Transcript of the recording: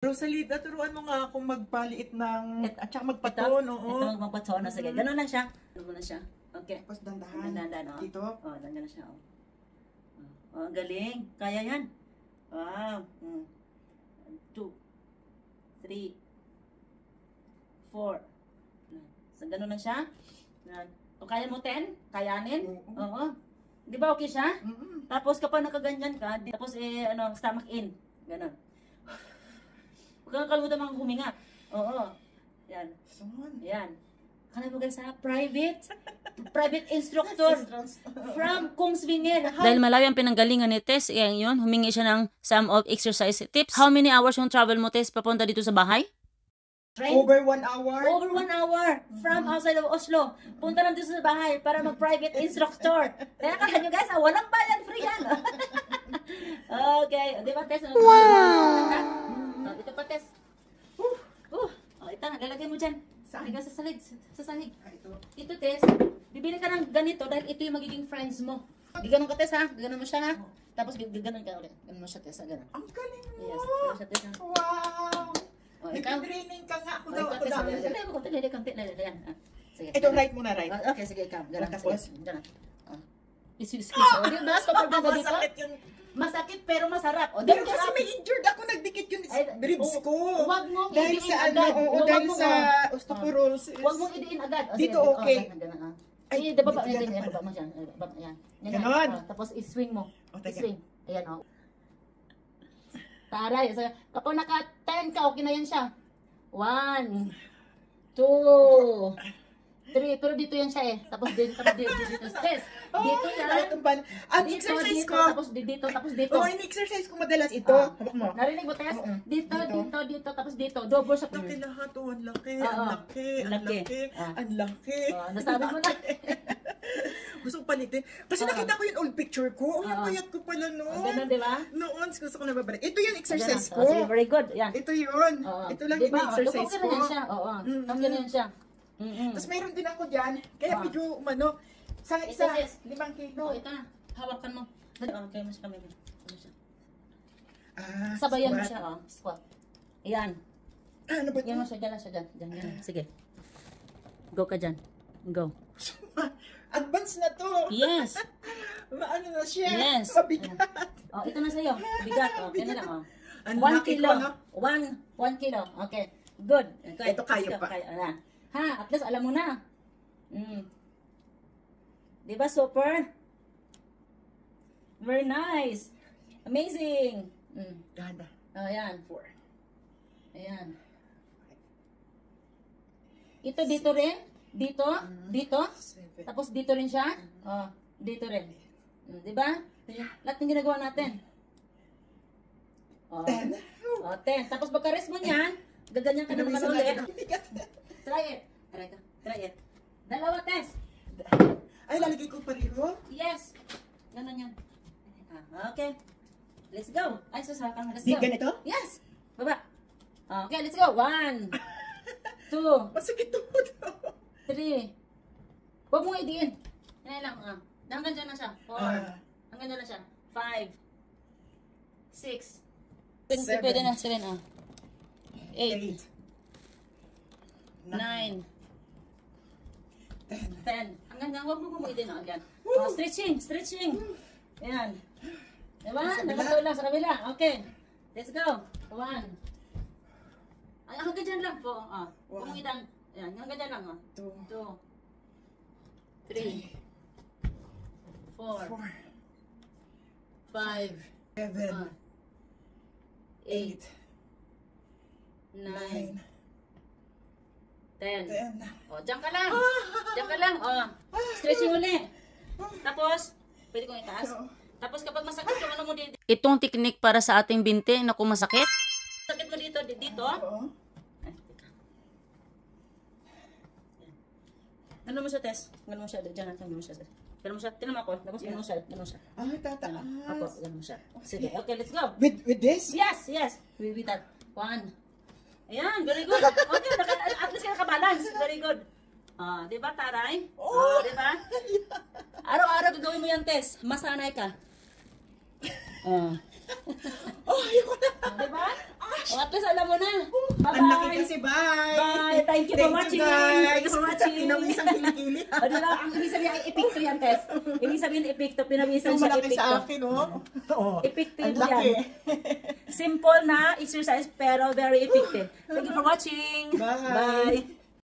Rosalita, turuan mo nga akong magpaliit ng, at saka magpaton, oo. Ito, magpaton. Sige, ganun lang siya. Ganun lang siya. Okay. Tapos dandahan. Dandahan, oh. Dito. Oh, dandahan na siya, oh. Oh, galing. Kaya yan. Wow. 2, 3, 4. So, ganun lang siya. O, kaya mo 10? Kayanin? Oo. Di ba okay siya? Tapos kapag nakaganyan ka, tapos stomach in. Ganun. Huwag kang kalimutan mga huminga. Oo. Yan. Yan. Kala mo guys ha? Private instructor from Kongsvinger. Dahil malayo ang pinanggalingan ni Tess, yun, humingi siya ng some of exercise tips. How many hours yung travel mo, Tess, papunta dito sa bahay? Over 1 hour. Over 1 hour from outside of Oslo. Punta lang dito sa bahay para mag-private instructor. Kaya kala nyo guys, walang bayan, free yan. Okay. Di ba, Tess? Wow! Ito pa, Tess. Ito na, lalagay mo dyan. Saan? Sa salig. Sa salig. Ito, Tess. Bibili ka ng ganito dahil ito yung magiging friends mo. Giganon ka, Tess, ha? Giganon mo siya, ha? Tapos giganon ka ulit. Ganon mo siya, Tess, ha? Ganon. Ang galing mo! Yes, ganon siya, Tess, ha? Wow! Nag-training ka nga. Ako daw. Ito, right muna, right. Okay, sige, ikaw. Ganon. Tapos? Ganon. Excuse me. Masakit yun. Masakit pero masarap. Pero kasi may injured ako, nagdikit yung ribs ko. Huwag mong dahil idiin sa agad. Dahil sa osteoporosis. Huwag mong idiin agad. Dito okay. Ay, baba mo siya. Ganon. Tapos i-swing mo. I-swing. Ayan, o. Taray. Kapag naka-10 ka, okay na yan siya. 1, 2, 3, pero dito yan siya eh. Tapos dito, stress. Dito yan. Ang exercise ko. Tapos dito. Oo, yung exercise ko madalas ito. Hawak mo. Narinig mo, Tess? Dito, tapos dito. Double shot. Laki lahat. Ang laki. Nasabi mo na. Gusto ko palitin. Kasi nakita ko yung old picture ko. Yung payat ko pala noon. Ganun, di ba? Noon, gusto ko nababalik. Ito yung exercise ko. Very good. Yan. Ito yun. Ito lang yung exercise ko. Oo. Ganyan siya. Tapos mayroon din ako dyan, kaya medyo sa isa, 5 kilo. Ito na, hawakan mo. Okay, mas kami. Sabayan mo siya, squat. Ayan. Ano ba ito? Yan mo siya, dyan. Sige. Go ka dyan. Go. Advance na to. Yes. Ano na siya? Yes. Mabigat. Ito na sa'yo. Bigat. Okay na lang. 1 kilo. 1 kilo. Okay. Good. Ito kaya pa. Ha, at least alam mo na. Diba super? Very nice. Amazing. Ganda. Ayan. 4. Ayan. Ito dito rin. Dito. 7. Tapos dito rin siya. Dito rin. Diba? Lahat ng ginagawa natin. 10. 10. Tapos pagka-rest mo niyan, gaganyan ka na naman ulit. Try it. Dalawa, Tess. Ay, lalagay ko pareho? Yes. Ganun yan. Okay. Let's go. Ay, susakan. Let's go. Ganito? Yes. Baba. Okay, let's go. 1, 2, Masakit to. 3. Huwag mong idiin. Yan lang. Hanggang dyan na siya. 4. Hanggang dyan na siya. 5. 6. Pwede na. 7. 8. 9. 10. Hanggang dyan. Huwag mo idiin. Hanggang. Stretching. Ayan. Diba? Nakatawa lang sa kabila. Okay. Let's go. 1. Ay, hanggang dyan lang po. Huwag mong idiin. Ayan. Hanggang dyan lang. 2. 3. 4. 5. 7. 8. 9. 10. Diyan ka lang. Stretching ulit. Tapos, pwede kong itaas. Tapos kapag masakit yung ano mo dito. Itong teknik para sa ating binti na kung masakit. Sakit mo dito. Ano mo siya, Tess? Ano mo siya? Diyan natin mo siya. Ganun mo siya. Tinan mo ako. Tapos ganun mo siya. Tataas. Ako, ganun mo siya. Sige, okay, let's go. With this? Yes. With that. 1. Ayan, very good. Okay, at least ka nakabalance. Very good. Diba, taray? Diba? Araw-araw gagawin mo yan, Tess. Masanay ka. Oh, ayoko na. Diba? O, at least alam mo na. Ang laki Bye-bye. kasi, bye. Bye. Thank you for watching. guys. Thank you for watching. Pinawisang kilikili. O, diba? Ang ibig sabihin ay epicto yan, Tess. Ibig sabihin epicto. Pinawisan Yung siya malaki epicto. sa akin, oh. Oh, Effective ang laki. yan. Simple na exercise pero very effective. Thank you for watching. Bye. Bye.